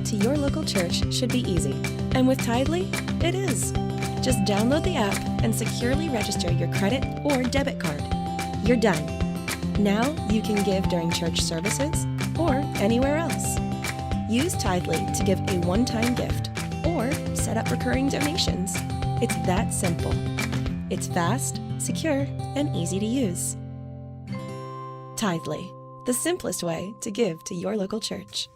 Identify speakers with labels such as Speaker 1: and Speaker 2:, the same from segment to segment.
Speaker 1: to your local church should be easy, and with Tidely, it is. Just download the app and securely register your credit or debit card. You're done. Now you can give during church services or anywhere else. Use Tidely to give a one-time gift or set up recurring donations. It's that simple. It's fast, secure, and easy to use. Tidely, the simplest way to give to your local church.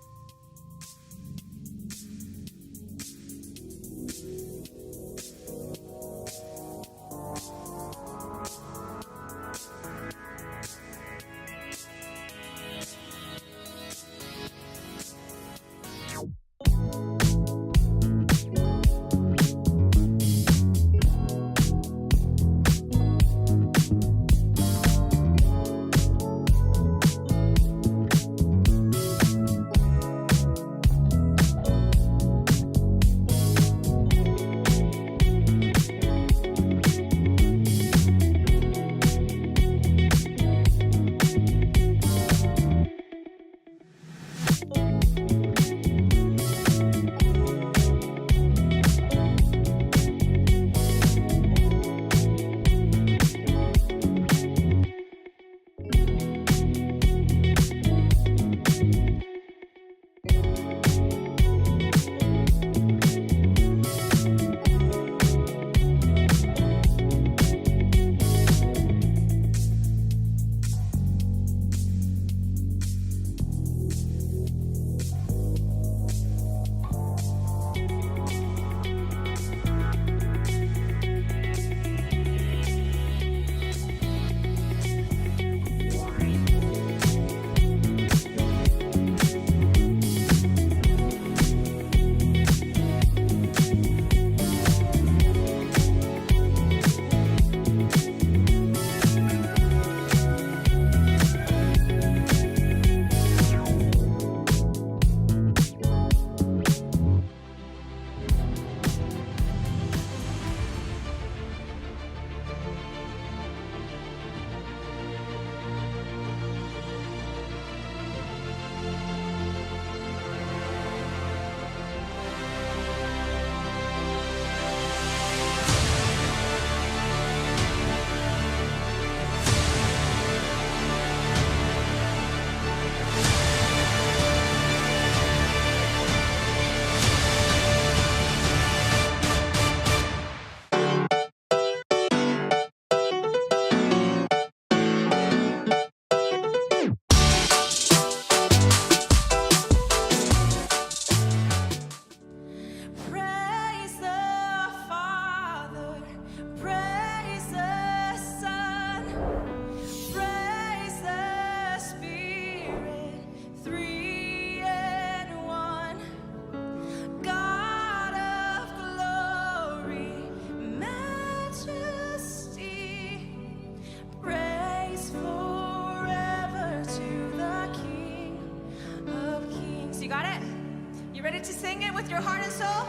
Speaker 2: To sing it with your heart and soul?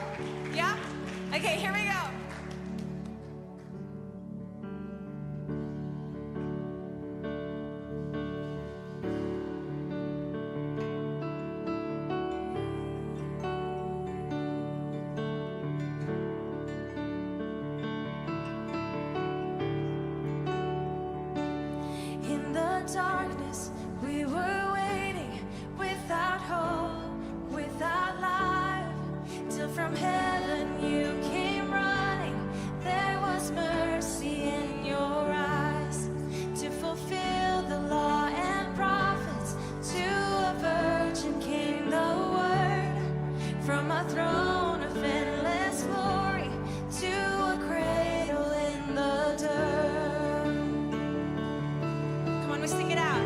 Speaker 2: Yeah? Okay, here we go. In the darkness, we were waiting without hope, without life, till from heaven you came running. There was mercy in your eyes to fulfill the law and prophets. To a virgin came the word, from a throne of endless glory to a cradle in the dirt. Come on, we sing it out.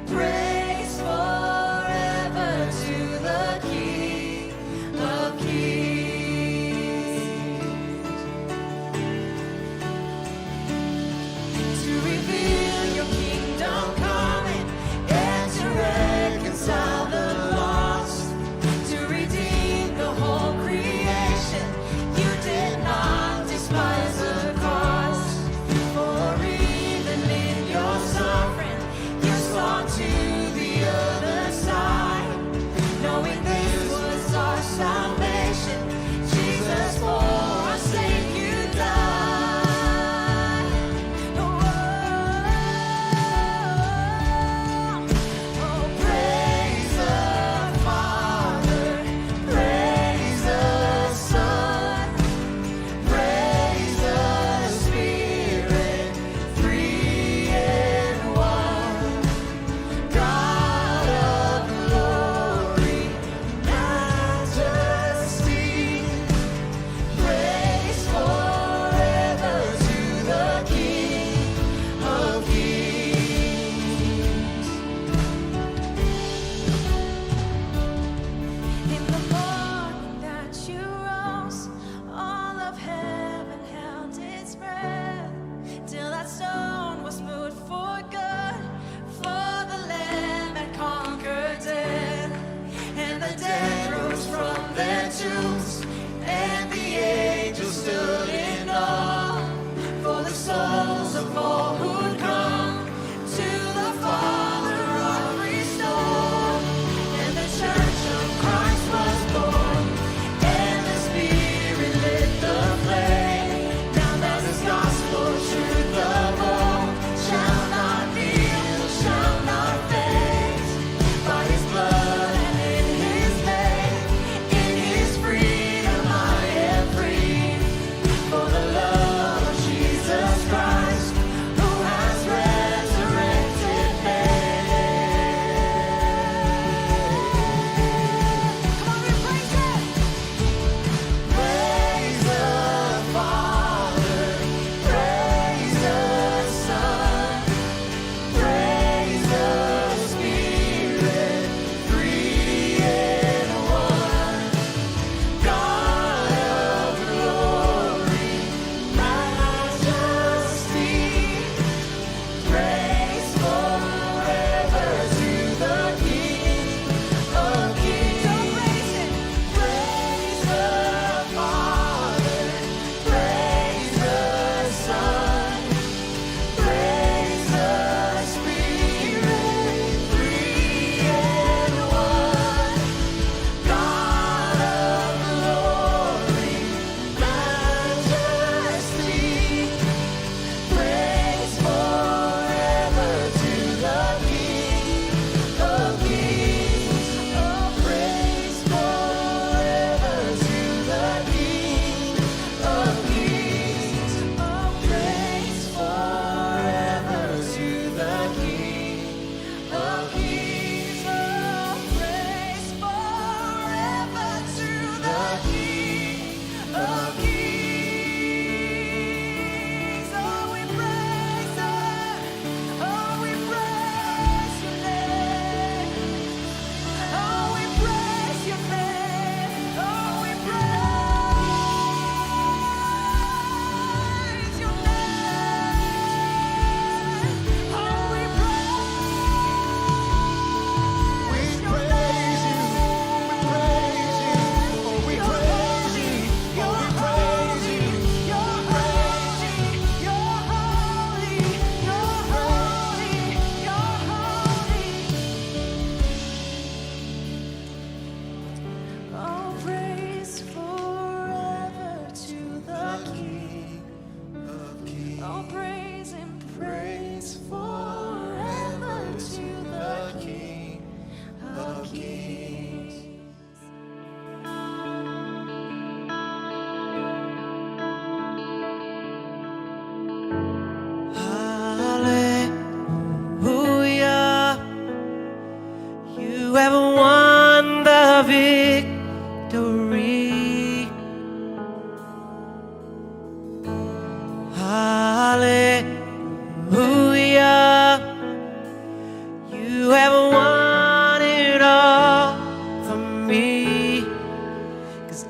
Speaker 2: Praise forever to the King of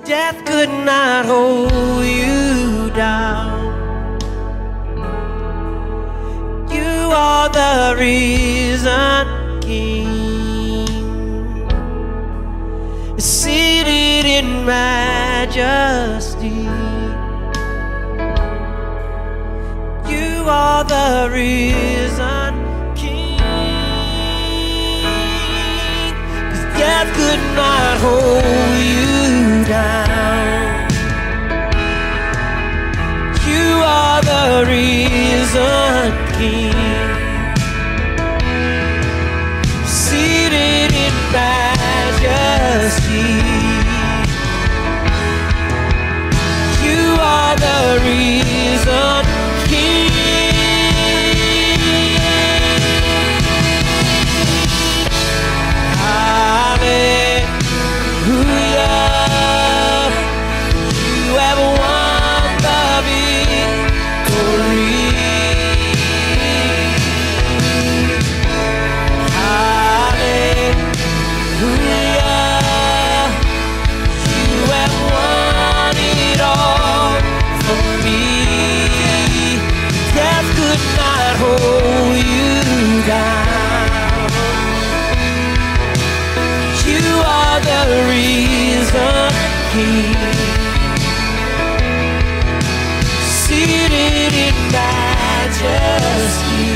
Speaker 3: Death could not hold you down. You are the risen King, seated in majesty. You are the risen King, 'cause death could not hold you down. You are the risen King, seated in majesty. You are the risen King. Hallelujah. You have won the victory. Hallelujah. You have won it all for me. Death could not hold you down. You are the risen King, seated in majesty.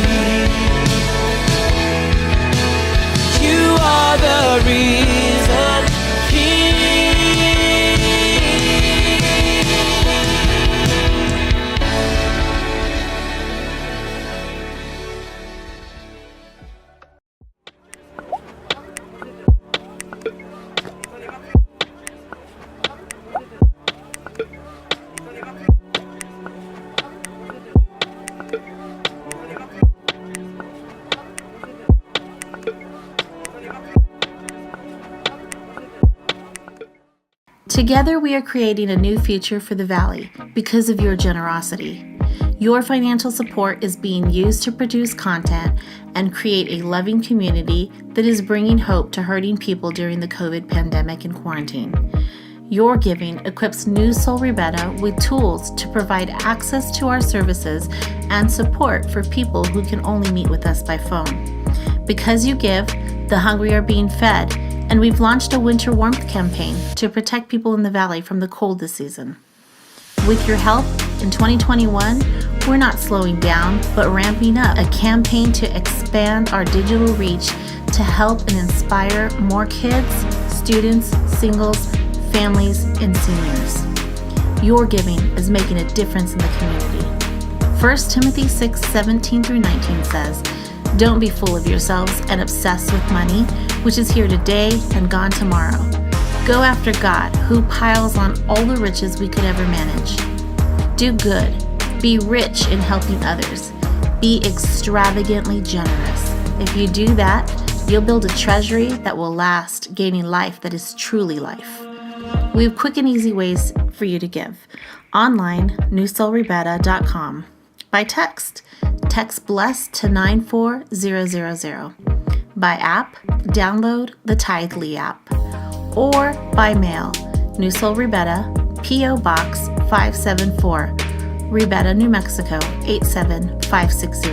Speaker 3: You are the risen King.
Speaker 4: Together, we are creating a new future for the Valley because of your generosity. Your financial support is being used to produce content and create a loving community that is bringing hope to hurting people during the COVID pandemic and quarantine. Your giving equips Newsoul Ribera with tools to provide access to our services and support for people who can only meet with us by phone. Because you give, the hungry are being fed, and we've launched a winter warmth campaign to protect people in the Valley from the cold this season. With your help, in 2021, we're not slowing down, but ramping up a campaign to expand our digital reach to help and inspire more kids, students, singles, families, and seniors. Your giving is making a difference in the community. 1 Timothy 6:17-19 says, "Don't be full of yourselves and obsessed with money, which is here today and gone tomorrow. Go after God, who piles on all the riches we could ever manage. Do good. Be rich in helping others. Be extravagantly generous. If you do that, you'll build a treasury that will last, gaining life that is truly life." We have quick and easy ways for you to give. Online, newsoulribera.com. By text BLESS to 94000. By app, download the Tithely app. Or by mail, Newsoul Ribera, P.O. Box 574, Ribera, New Mexico 87560.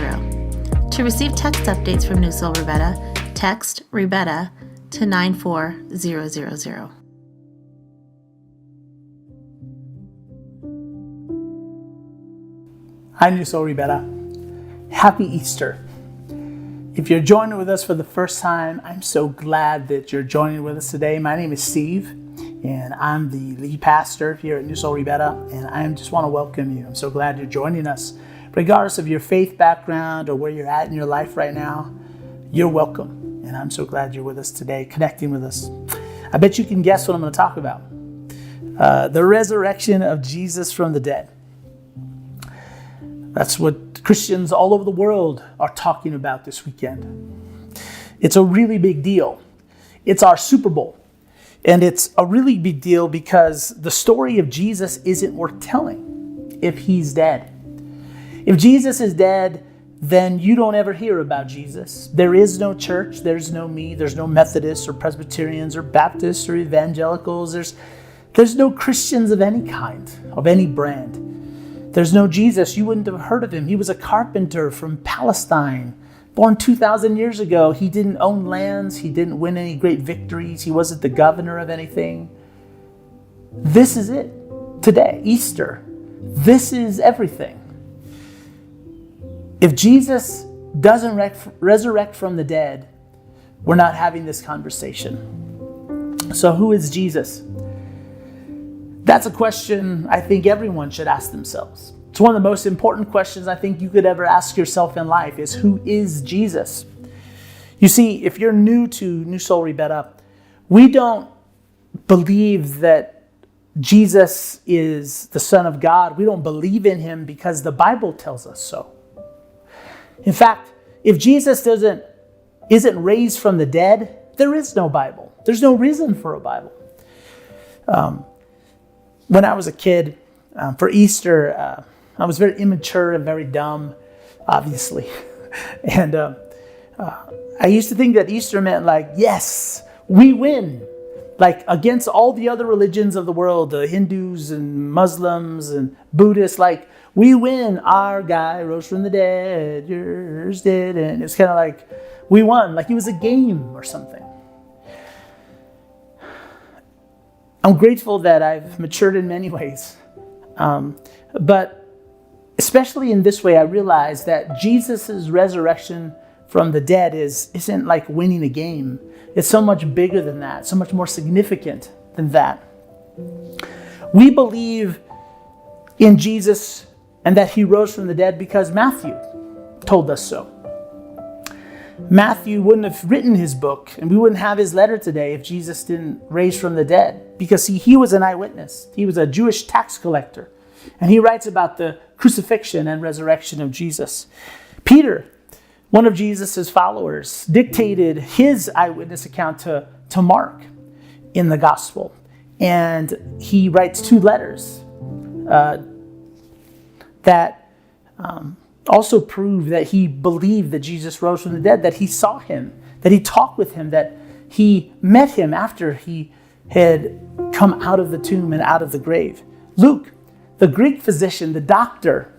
Speaker 4: To receive text updates from Newsoul Ribera, text Ribera to 94000.
Speaker 5: Hi, Newsoul Ribera. Happy Easter. If you're joining with us for the first time, I'm so glad that you're joining with us today. My name is Steve, and I'm the lead pastor here at Newsoul Ribera, and I just want to welcome you. I'm so glad you're joining us. Regardless of your faith background or where you're at in your life right now, you're welcome, and I'm so glad you're with us today, connecting with us. I bet you can guess what I'm going to talk about. The resurrection of Jesus from the dead. That's what Christians all over the world are talking about this weekend. It's a really big deal. It's our Super Bowl. And it's a really big deal because the story of Jesus isn't worth telling if he's dead. If Jesus is dead, then you don't ever hear about Jesus. There is no church. There's no me. There's no Methodists or Presbyterians or Baptists or evangelicals. There's no Christians of any kind, of any brand. There's no Jesus. You wouldn't have heard of him. He was a carpenter from Palestine, born 2,000 years ago. He didn't own lands. He didn't win any great victories. He wasn't the governor of anything. This is it today, Easter. This is everything. If Jesus doesn't resurrect from the dead, we're not having this conversation. So who is Jesus? That's a question I think everyone should ask themselves. It's one of the most important questions I think you could ever ask yourself in life is, who is Jesus? You see, if you're new to Newsoul Ribera, we don't believe that Jesus is the Son of God. We don't believe in him because the Bible tells us so. In fact, if Jesus isn't raised from the dead, there is no Bible. There's no reason for a Bible. When I was a kid, for Easter, I was very immature and very dumb, obviously. And I used to think that Easter meant like, yes, we win. Like against all the other religions of the world, the Hindus and Muslims and Buddhists, like we win. Our guy rose from the dead, yours did. And it's kind of like we won, like it was a game or something. I'm grateful that I've matured in many ways. But especially in this way, I realized that Jesus' resurrection from the dead isn't like winning a game. It's so much bigger than that, so much more significant than that. We believe in Jesus and that he rose from the dead because Matthew told us so. Matthew wouldn't have written his book and we wouldn't have his letter today if Jesus didn't raise from the dead. Because he was an eyewitness. He was a Jewish tax collector. And he writes about the crucifixion and resurrection of Jesus. Peter, one of Jesus' followers, dictated his eyewitness account to Mark in the gospel. And he writes 2 letters that also prove that he believed that Jesus rose from the dead, that he saw him, that he talked with him, that he met him after he had come out of the tomb and out of the grave. Luke, the Greek physician, the doctor,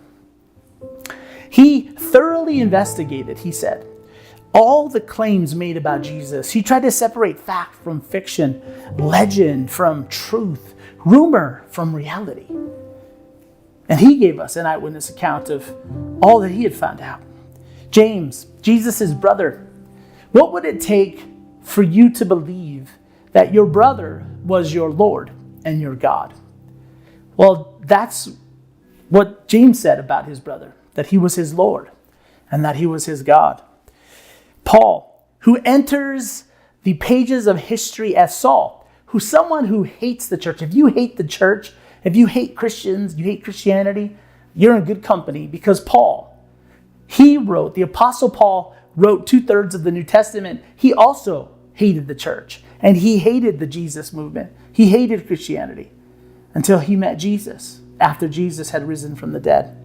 Speaker 5: he thoroughly investigated, he said, all the claims made about Jesus. He tried to separate fact from fiction, legend from truth, rumor from reality. And he gave us an eyewitness account of all that he had found out. James, Jesus' brother, what would it take for you to believe that your brother was your Lord and your God? Well, that's what James said about his brother, that he was his Lord and that he was his God. Paul, who enters the pages of history as Saul, who's someone who hates the church. If you hate the church, if you hate Christians, you hate Christianity, you're in good company, because Paul, the Apostle Paul wrote 2/3 of the New Testament. He also hated the church and he hated the Jesus movement. He hated Christianity until he met Jesus after Jesus had risen from the dead.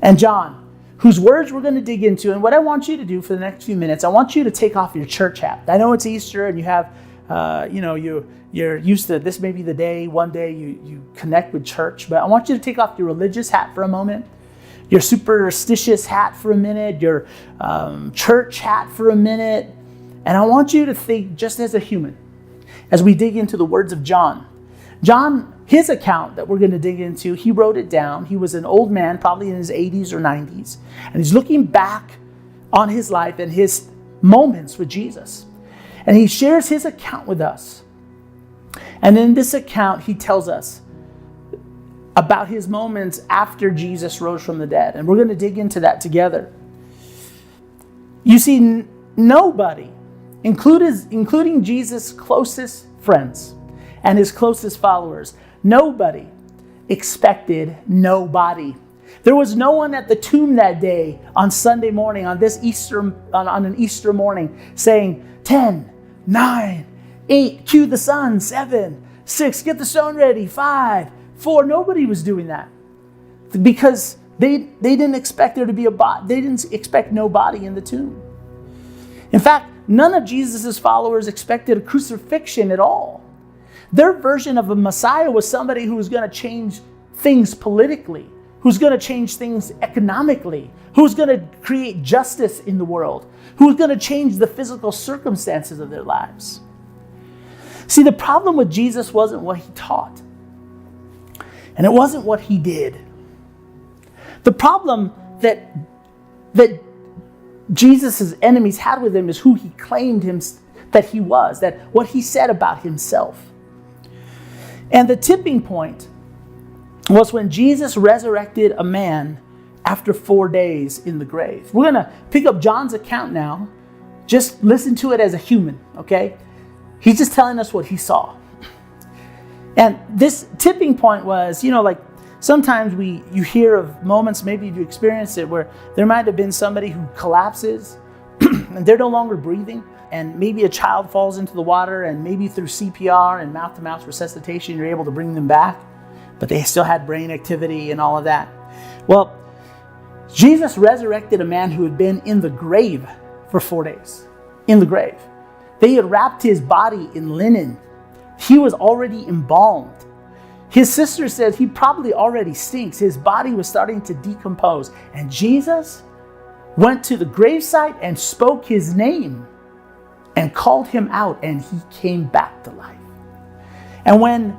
Speaker 5: And John, whose words we're going to dig into, and what I want you to do for the next few minutes, I want you to take off your church hat. I know it's Easter and you have, you're used to this may be the day, one day you connect with church, but I want you to take off your religious hat for a moment, your superstitious hat for a minute, your church hat for a minute, and I want you to think just as a human as we dig into the words of John. John, his account that we're going to dig into, he wrote it down. He was an old man, probably in his 80s or 90s, and he's looking back on his life and his moments with Jesus. And he shares his account with us. And in this account, he tells us about his moments after Jesus rose from the dead. And we're going to dig into that together. You see, nobody, including Jesus' closest friends and his closest followers, nobody expected nobody. There was no one at the tomb that day on Sunday morning, on an Easter morning, saying 10, 9, 8, cue the sun, 7, 6, get the stone ready, 5, 4. Nobody was doing that because they didn't expect there to be a body. They didn't expect no body in the tomb. In fact, none of Jesus' followers expected a crucifixion at all. Their version of a Messiah was somebody who was going to change things politically, who's going to change things economically, who's going to create justice in the world, who's going to change the physical circumstances of their lives. See, the problem with Jesus wasn't what he taught, and it wasn't what he did. The problem that Jesus' enemies had with him is who he claimed him that he was, that what he said about himself. And the tipping point was when Jesus resurrected a man after 4 days in the grave. We're going to pick up John's account now. Just listen to it as a human, okay? He's just telling us what he saw. And this tipping point was, like sometimes you hear of moments, maybe you experienced it, where there might have been somebody who collapses and they're no longer breathing. And maybe a child falls into the water, and maybe through CPR and mouth-to-mouth resuscitation, you're able to bring them back, but they still had brain activity and all of that. Well, Jesus resurrected a man who had been in the grave for 4 days. In the grave. They had wrapped his body in linen. He was already embalmed. His sister said he probably already stinks. His body was starting to decompose. And Jesus went to the gravesite and spoke his name and called him out, and he came back to life. And when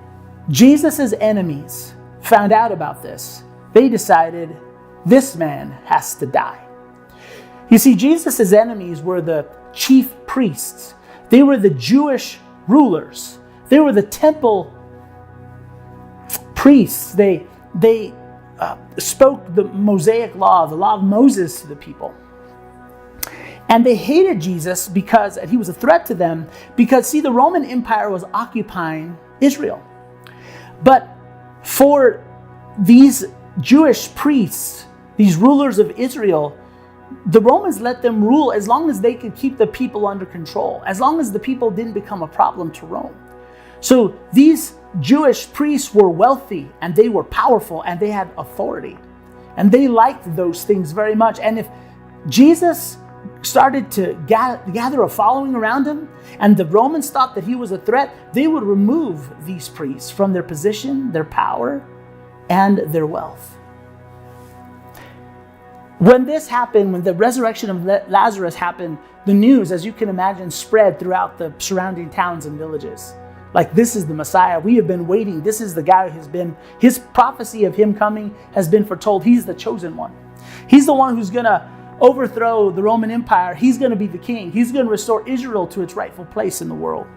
Speaker 5: Jesus' enemies found out about this, they decided this man has to die. You see, Jesus' enemies were the chief priests. They were the Jewish rulers. They were the temple priests. They spoke the Mosaic law, the law of Moses, to the people. And they hated Jesus because he was a threat to them, because, see, the Roman Empire was occupying Israel. But for these Jewish priests, these rulers of Israel, the Romans let them rule as long as they could keep the people under control, as long as the people didn't become a problem to Rome. So these Jewish priests were wealthy, and they were powerful, and they had authority. And they liked those things very much. And if Jesus started to gather a following around him, and the Romans thought that he was a threat, they would remove these priests from their position, their power, and their wealth. When this happened, when the resurrection of Lazarus happened, the news, as you can imagine, spread throughout the surrounding towns and villages. Like, this is the Messiah. We have been waiting. This is the guy who has been, his prophecy of him coming has been foretold. He's the chosen one. He's the one who's going to overthrow the Roman Empire. He's going to be the king. He's going to restore Israel to its rightful place in the world.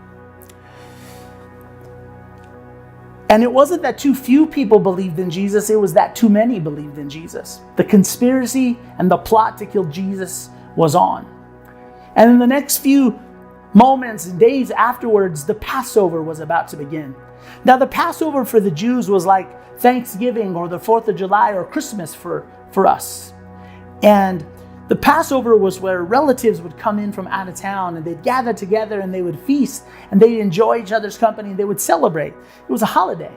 Speaker 5: And it wasn't that too few people believed in Jesus, it was that too many believed in Jesus. The conspiracy and the plot to kill Jesus was on. And in the next few moments and days afterwards, the Passover was about to begin. Now, the Passover for the Jews was like Thanksgiving or the 4th of July or Christmas for us. And the Passover was where relatives would come in from out of town, and they'd gather together and they would feast, and they'd enjoy each other's company, and they would celebrate. It was a holiday.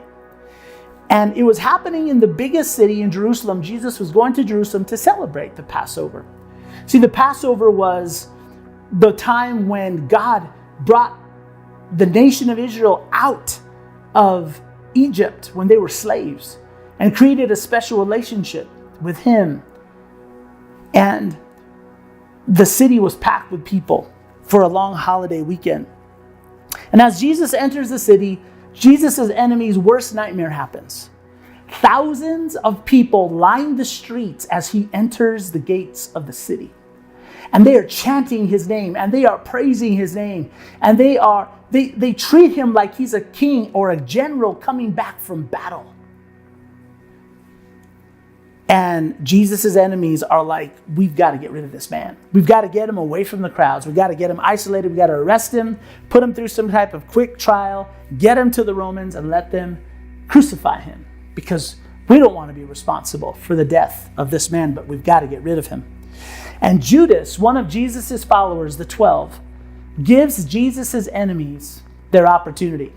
Speaker 5: And it was happening in the biggest city in Jerusalem. Jesus was going to Jerusalem to celebrate the Passover. See, the Passover was the time when God brought the nation of Israel out of Egypt when they were slaves, and created a special relationship with him. And the city was packed with people for a long holiday weekend. And as Jesus enters the city, Jesus' enemy's worst nightmare happens. Thousands of people line the streets as he enters the gates of the city. And they are chanting his name, and they are praising his name, and they treat him like he's a king or a general coming back from battle. And Jesus' enemies are like, we've got to get rid of this man. We've got to get him away from the crowds. We've got to get him isolated. We've got to arrest him, put him through some type of quick trial, get him to the Romans, and let them crucify him. Because we don't want to be responsible for the death of this man, but we've got to get rid of him. And Judas, one of Jesus' followers, the 12, gives Jesus' enemies their opportunity.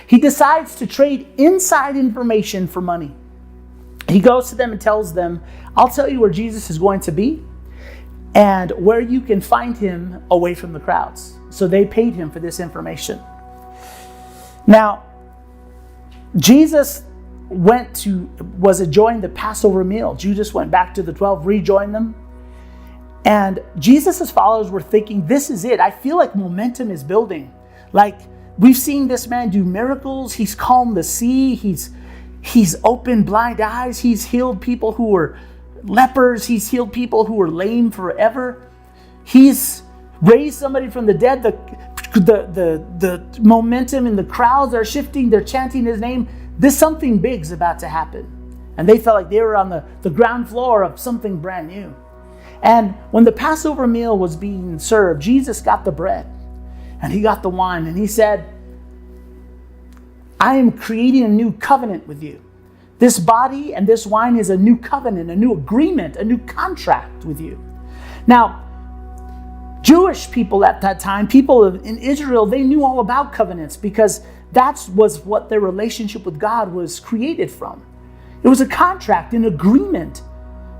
Speaker 5: He decides to trade inside information for money. He goes to them and tells them, I'll tell you where Jesus is going to be and where you can find him away from the crowds. So they paid him for this information. Now, Jesus was enjoying the Passover meal. Judas went back to the 12, rejoined them. And Jesus' followers were thinking, this is it. I feel like momentum is building. Like, we've seen this man do miracles. He's calmed the sea. He's opened blind eyes. He's healed people who were lepers. He's healed people who were lame forever. He's raised somebody from the dead. The momentum in the crowds are shifting. They're chanting his name. Something big's about to happen. And they felt like they were on the ground floor of something brand new. And when the Passover meal was being served, Jesus got the bread and he got the wine and he said, I am creating a new covenant with you. This body and this wine is a new covenant, a new agreement, a new contract with you. Now, Jewish people at that time, people in Israel, they knew all about covenants because that was what their relationship with God was created from. It was a contract, an agreement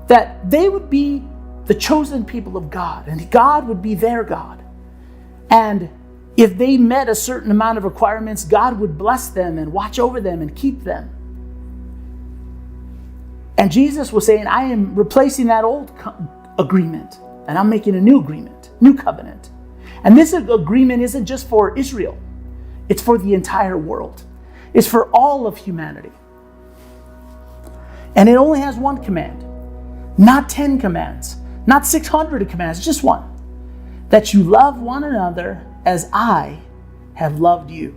Speaker 5: that they would be the chosen people of God and God would be their God. And if they met a certain amount of requirements, God would bless them and watch over them and keep them. And Jesus was saying, I am replacing that old agreement and I'm making a new agreement, new covenant. And this agreement isn't just for Israel. It's for the entire world. It's for all of humanity. And it only has one command, not 10 commands, not 600 commands, just one. That you love one another as I have loved you.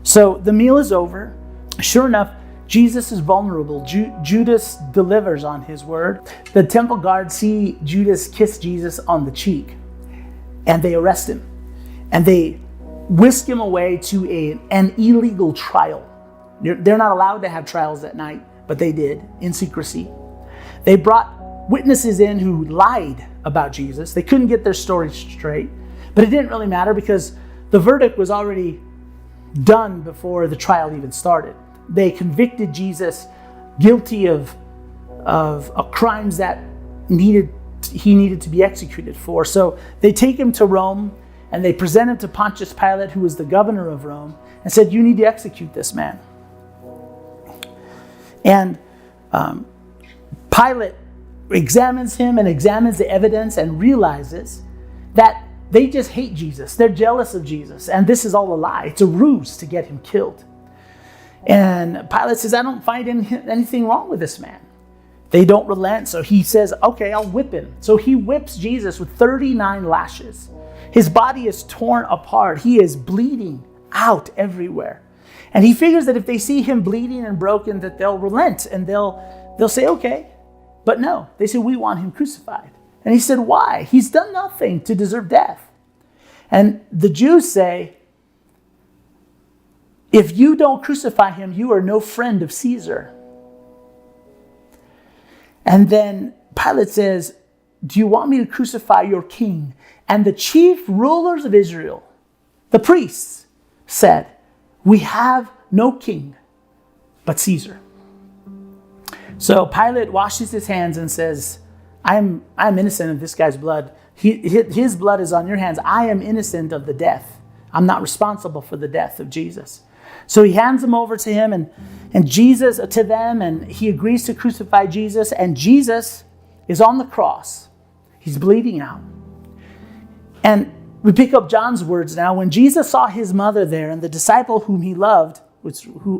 Speaker 5: So the meal is over. Sure enough, Jesus is vulnerable. Judas delivers on his word. The temple guards see Judas kiss Jesus on the cheek and they arrest him. And they whisk him away to an illegal trial. They're not allowed to have trials at night, but they did in secrecy. They brought witnesses in who lied about Jesus. They couldn't get their story straight, but it didn't really matter because the verdict was already done before the trial even started. They convicted Jesus guilty of crimes that he needed to be executed for. So they take him to Rome and they present him to Pontius Pilate, who was the governor of Rome, and said, you need to execute this man. And Pilate examines him and examines the evidence and realizes that they just hate Jesus. They're jealous of Jesus. And this is all a lie. It's a ruse to get him killed. And Pilate says, I don't find anything wrong with this man. They don't relent. So he says, okay, I'll whip him. So he whips Jesus with 39 lashes. His body is torn apart. He is bleeding out everywhere. And he figures that if they see him bleeding and broken, that they'll relent and they'll say, okay. But no, they say, we want him crucified. And he said, why? He's done nothing to deserve death. And the Jews say, if you don't crucify him, you are no friend of Caesar. And then Pilate says, do you want me to crucify your king? And the chief rulers of Israel, the priests, said, we have no king but Caesar. So Pilate washes his hands and says, I'm innocent of this guy's blood. His blood is on your hands. I am innocent of the death. I'm not responsible for the death of Jesus. So he hands them over to him and Jesus to them, and he agrees to crucify Jesus. And Jesus is on the cross. He's bleeding out. And we pick up John's words now. When Jesus saw his mother there and the disciple whom he loved,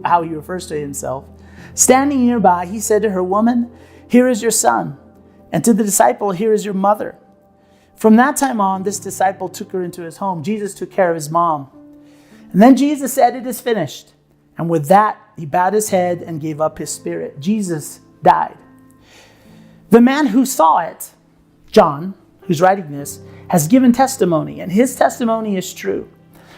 Speaker 5: how he refers to himself, standing nearby, he said to her, woman, here is your son. And to the disciple, here is your mother. From that time on, this disciple took her into his home. Jesus took care of his mom. And then Jesus said, it is finished. And with that, he bowed his head and gave up his spirit. Jesus died. The man who saw it, John, who's writing this, has given testimony, and his testimony is true.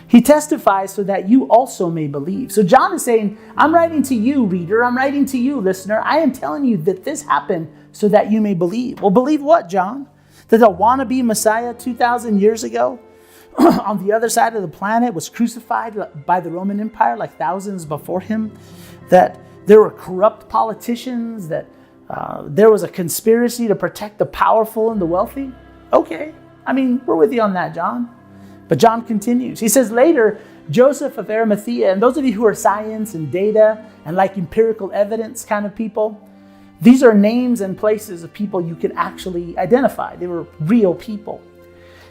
Speaker 5: He testifies so that you also may believe. So John is saying, I'm writing to you, reader. I'm writing to you, listener. I am telling you that this happened so that you may believe. Well, believe what, John? That the wannabe Messiah 2,000 years ago on the other side of the planet was crucified by the Roman Empire like thousands before him? That there were corrupt politicians? That there was a conspiracy to protect the powerful and the wealthy? Okay. I mean, we're with you on that, John. But John continues. He says, later, Joseph of Arimathea. And those of you who are science and data and like empirical evidence kind of people, these are names and places of people you can actually identify. They were real people.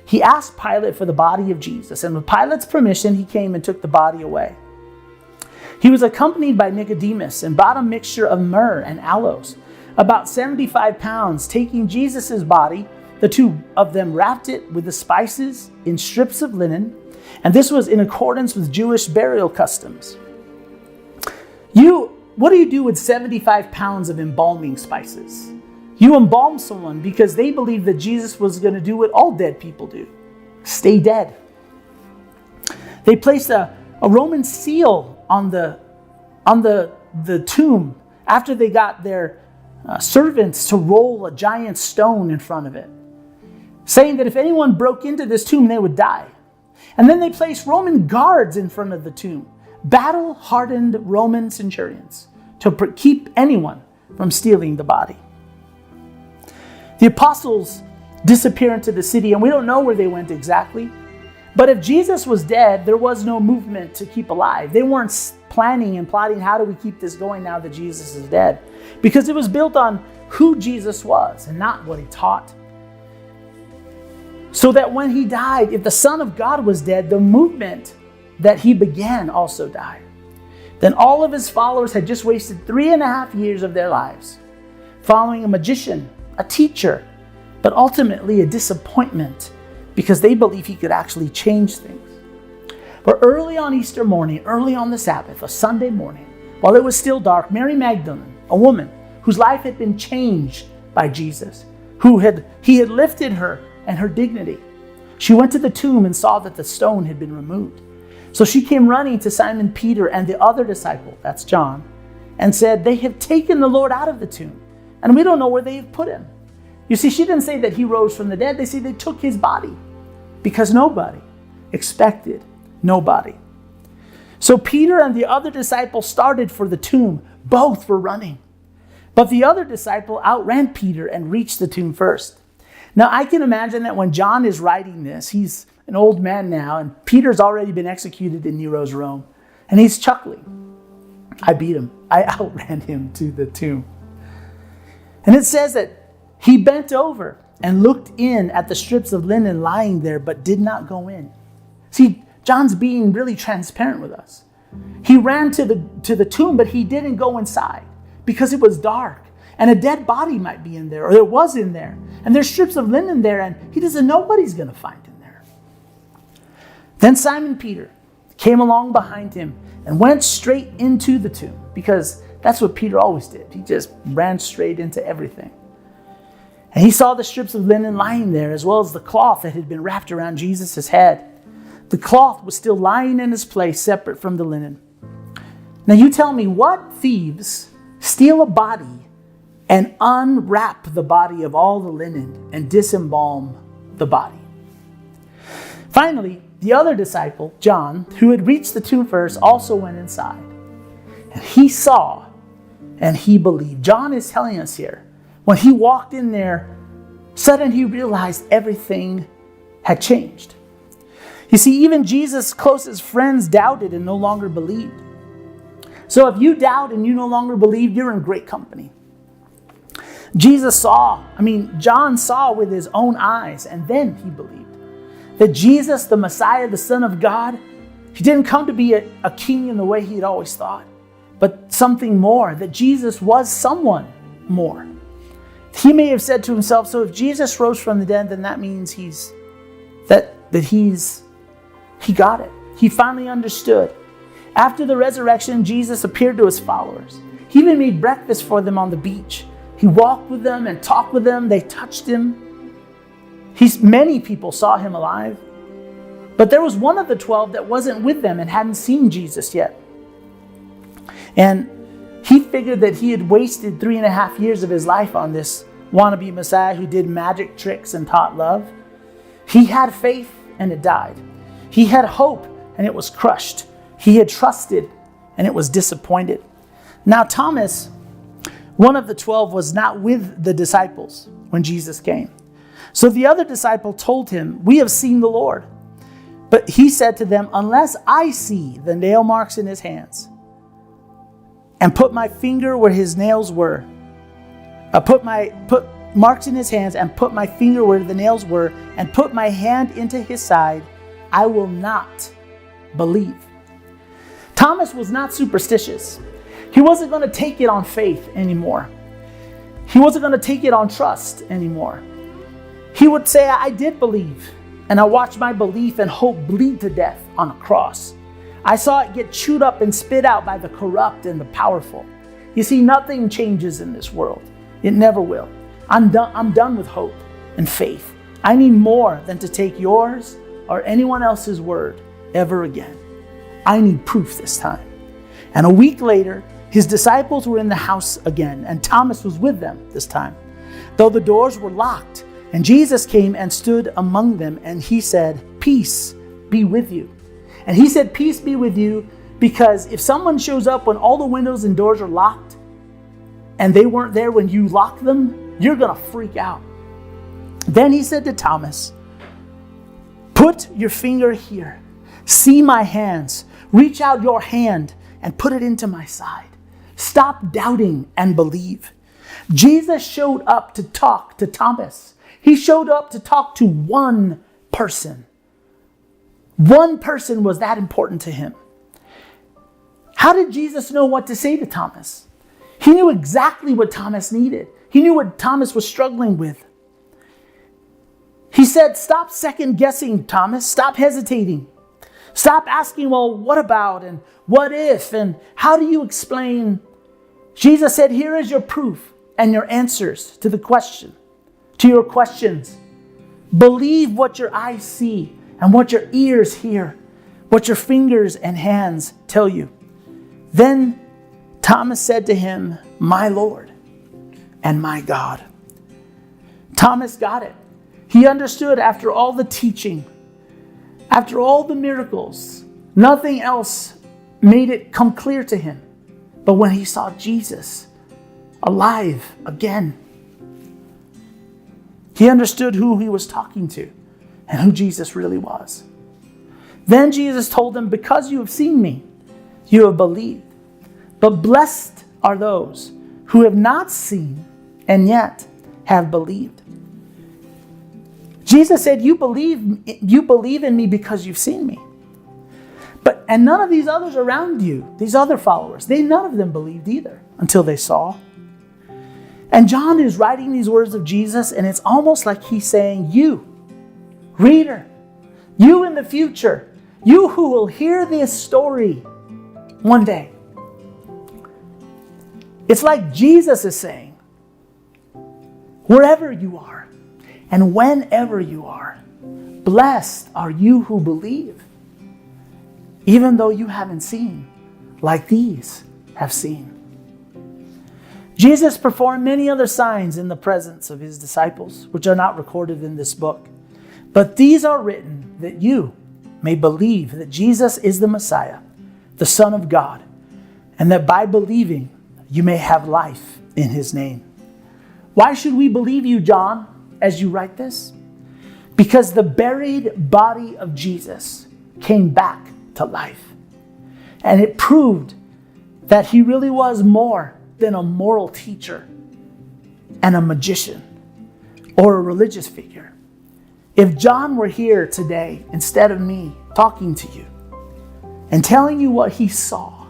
Speaker 5: He asked Pilate for the body of Jesus, and with Pilate's permission, he came and took the body away. He was accompanied by Nicodemus and brought a mixture of myrrh and aloes, about 75 pounds. Taking Jesus' body, the two of them wrapped it with the spices in strips of linen, and this was in accordance with Jewish burial customs. What do you do with 75 pounds of embalming spices? You embalm someone because they believed that Jesus was going to do what all dead people do: stay dead. They placed a Roman seal on the tomb after they got their servants to roll a giant stone in front of it, saying that if anyone broke into this tomb, they would die. And then they placed Roman guards in front of the tomb, battle-hardened Roman centurions, to keep anyone from stealing the body. The apostles disappear into the city, and we don't know where they went exactly. But if Jesus was dead, there was no movement to keep alive. They weren't planning and plotting, how do we keep this going now that Jesus is dead? Because it was built on who Jesus was and not what he taught. So that when he died, if the Son of God was dead, the movement that he began also died. Then all of his followers had just wasted 3.5 years of their lives following a magician, a teacher, but ultimately a disappointment because they believed he could actually change things. But early on Easter morning, early on the Sabbath, a Sunday morning, while it was still dark, Mary Magdalene, a woman whose life had been changed by Jesus, he had lifted her and her dignity. She went to the tomb and saw that the stone had been removed. So she came running to Simon Peter and the other disciple, that's John, and said, "They have taken the Lord out of the tomb, and we don't know where they have put him." You see, she didn't say that he rose from the dead. They say they took his body because nobody expected nobody. So Peter and the other disciple started for the tomb. Both were running. But the other disciple outran Peter and reached the tomb first. Now, I can imagine that when John is writing this, he's an old man now, and Peter's already been executed in Nero's Rome, and he's chuckling. I beat him. I outran him to the tomb. And it says that he bent over and looked in at the strips of linen lying there, but did not go in. See, John's being really transparent with us. He ran to the tomb, but he didn't go inside because it was dark. And a dead body might be in there, or it was in there. And there's strips of linen there, and he doesn't know what he's going to find in there. Then Simon Peter came along behind him and went straight into the tomb, because that's what Peter always did. He just ran straight into everything. And he saw the strips of linen lying there, as well as the cloth that had been wrapped around Jesus' head. The cloth was still lying in its place, separate from the linen. Now you tell me, what thieves steal a body and unwrap the body of all the linen and disembalm the body? Finally, the other disciple, John, who had reached the tomb first, also went inside. And he saw and he believed. John is telling us here, when he walked in there, suddenly he realized everything had changed. You see, even Jesus' closest friends doubted and no longer believed. So if you doubt and you no longer believe, you're in great company. John saw with his own eyes, and then he believed that Jesus, the Messiah, the Son of God, he didn't come to be a king in the way he had always thought, but something more, that Jesus was someone more. He may have said to himself, so if Jesus rose from the dead, then that means he got it. He finally understood. After the resurrection, Jesus appeared to his followers. He even made breakfast for them on the beach. He walked with them and talked with them. They touched him. Many people saw him alive. But there was one of the 12 that wasn't with them and hadn't seen Jesus yet. And he figured that he had wasted 3.5 years of his life on this wannabe Messiah who did magic tricks and taught love. He had faith and it died. He had hope and it was crushed. He had trusted and it was disappointed. Now Thomas, one of the 12, was not with the disciples when Jesus came. So the other disciple told him, "We have seen the Lord." But he said to them, unless I see the nail marks in his hands, and put my finger where his nails were, put marks in his hands, and put my finger where the nails were, and put my hand into his side, I will not believe. Thomas was not superstitious. He wasn't going to take it on faith anymore. He wasn't going to take it on trust anymore. He would say, I did believe, and I watched my belief and hope bleed to death on a cross. I saw it get chewed up and spit out by the corrupt and the powerful. You see, nothing changes in this world. It never will. I'm done with hope and faith. I need more than to take yours or anyone else's word ever again. I need proof this time. And a week later, his disciples were in the house again, and Thomas was with them this time, though the doors were locked. And Jesus came and stood among them, and he said, peace be with you. And he said, peace be with you, because if someone shows up when all the windows and doors are locked, and they weren't there when you locked them, you're going to freak out. Then he said to Thomas, put your finger here. See my hands. Reach out your hand and put it into my side. Stop doubting and believe. Jesus showed up to talk to Thomas. He showed up to talk to one person. One person was that important to him. How did Jesus know what to say to Thomas? He knew exactly what Thomas needed. He knew what Thomas was struggling with. He said, stop second guessing, Thomas. Stop hesitating. Stop asking, well, what about and what if and how do you explain? Jesus said, here is your proof and your answers to your questions. Believe what your eyes see and what your ears hear, what your fingers and hands tell you. Then Thomas said to him, my Lord and my God. Thomas got it. He understood after all the teaching, after all the miracles, nothing else made it come clear to him. But when he saw Jesus alive again, he understood who he was talking to and who Jesus really was. Then Jesus told him, because you have seen me, you have believed. But blessed are those who have not seen and yet have believed. Jesus said, you believe in me because you've seen me. And none of these others around you, these other followers, none of them believed either until they saw. And John is writing these words of Jesus, and it's almost like he's saying, you, reader, you in the future, you who will hear this story one day. It's like Jesus is saying, wherever you are and whenever you are, blessed are you who believe, even though you haven't seen like these have seen. Jesus performed many other signs in the presence of his disciples, which are not recorded in this book. But these are written that you may believe that Jesus is the Messiah, the Son of God, and that by believing you may have life in his name. Why should we believe you, John, as you write this? Because the buried body of Jesus came back to life. And it proved that he really was more than a moral teacher and a magician or a religious figure. If John were here today, instead of me talking to you and telling you what he saw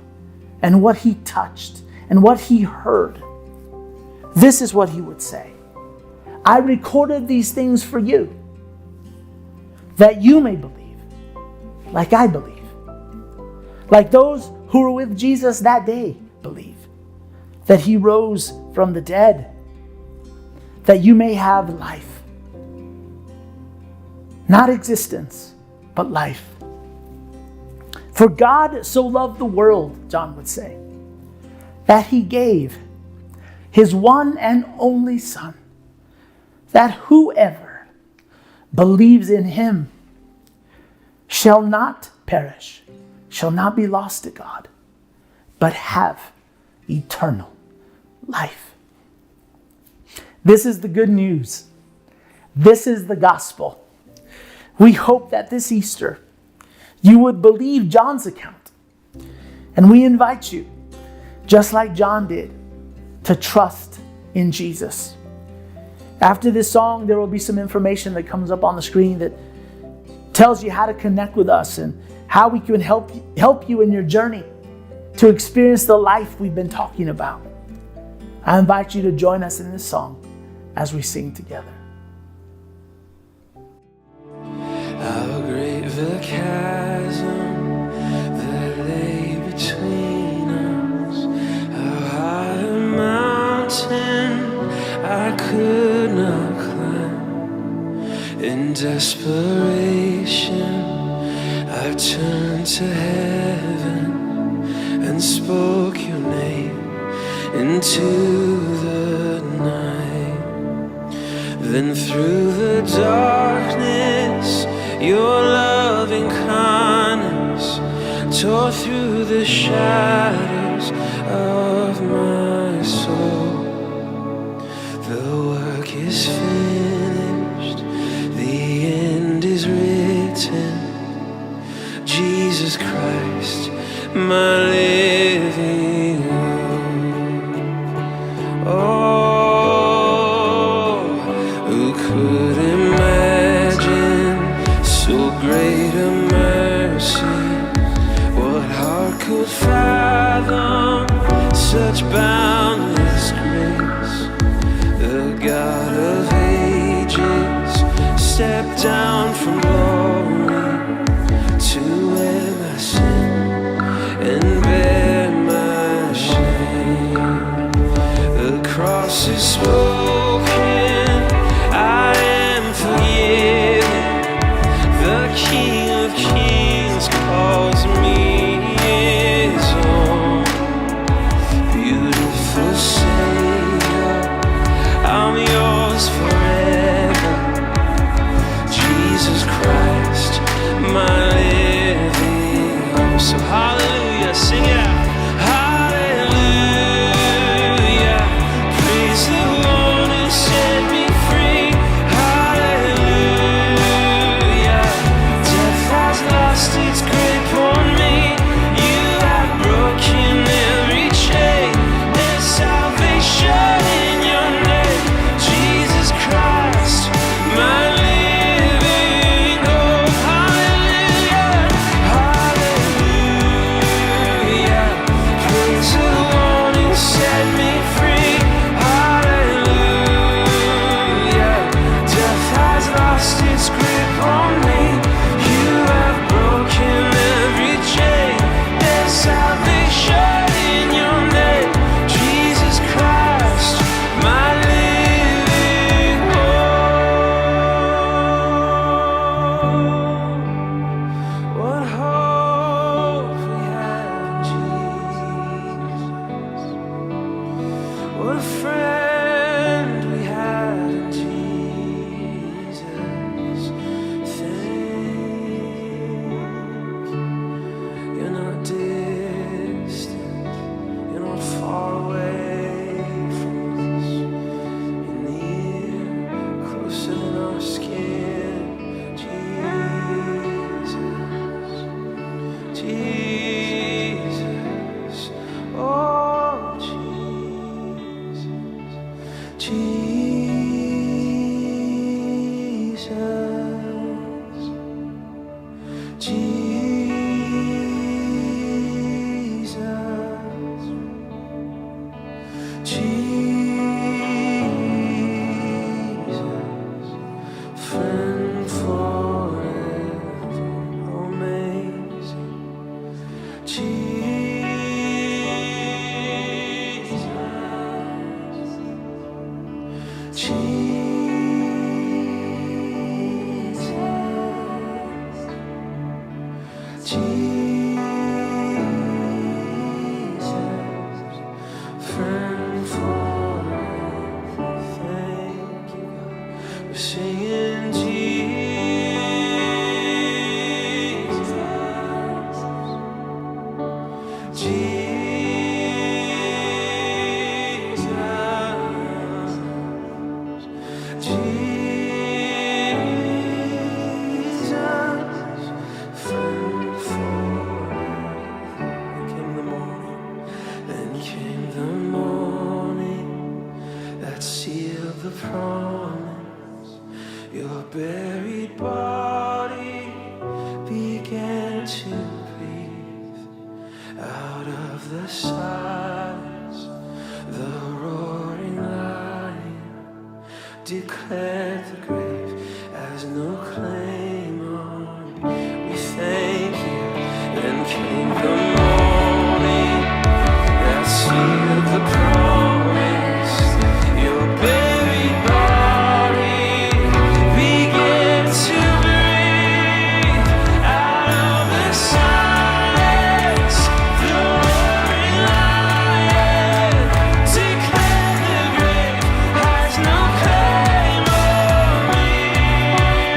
Speaker 5: and what he touched and what he heard, this is what he would say. I recorded these things for you, that you may believe, like I believe. Like those who were with Jesus that day believe, that he rose from the dead, that you may have life. Not existence, but life. For God so loved the world, John would say, that he gave his one and only Son, that whoever believes in him shall not perish, shall not be lost to God, but have eternal life. This is the good news. This is the gospel. We hope that this Easter you would believe John's account. And we invite you, just like John did, to trust in Jesus. After this song, there will be some information that comes up on the screen that tells you how to connect with us and how we can help you in your journey to experience the life we've been talking about. I invite you to join us in this song as we sing together.
Speaker 3: How great the chasm that lay between us, how high a mountain I could not climb. In desperation, I turned to heaven and spoke your name into the night. Then through the darkness, your loving kindness tore through the shadows of my soul. The work is finished, the end is written. Jesus Christ, my living hope. Oh, who could imagine so great a mercy? What heart could fathom such boundless grace? The God of ages stepped down from glory to wear my sin and bear my shame. The cross is spoken, I am forgiven. The King of Kings calls me his own. Beautiful Savior, I'm yours forever. Jesus Christ, my living hope. So hallelujah, sing it out. Hallelujah, praise the Lord who set me free. Hallelujah, death has lost its grip on me. You have broken every chain. There's salvation in your name, Jesus Christ, my living hope. Hallelujah, hallelujah, praise the Lord who set me free. Hallelujah, death has lost its grip on me. You have broken every chain. There's salvation in your name, Jesus Christ, my living hope. What hope we have in Jesus. What a friend we have in Jesus. Thank you. You're not distant, you're not far away from us. You're near, closer than our skin, Jesus. Jesus, oh Jesus, Jesus, Jesus, Jesus, friend forever, amazing. Jesus, Jesus, Jesus, friend forever. came the morning that sealed the promise. Your buried body began to breathe. Out of the silence, the roaring lion declared the grave has no claim on me. We thank you. Then came the morning that sealed the promise. Your buried body began to breathe. Out of the silence, the roaring lion declared the grave has no claim on me.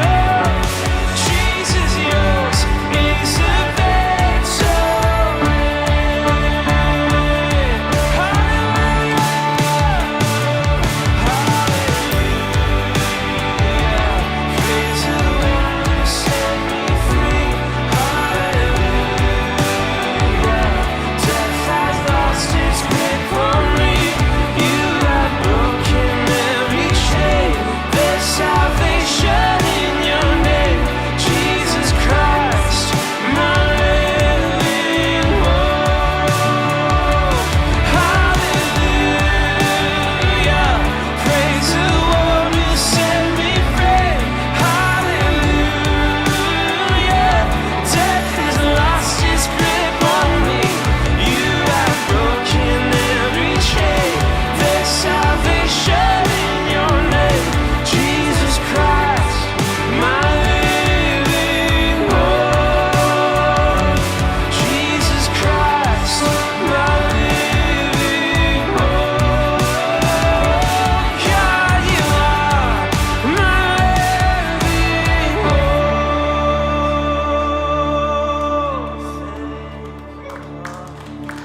Speaker 3: Oh, Jesus, yours is the victory.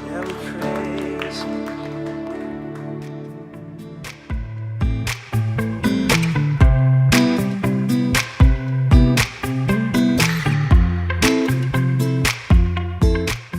Speaker 3: Yeah, we praise you.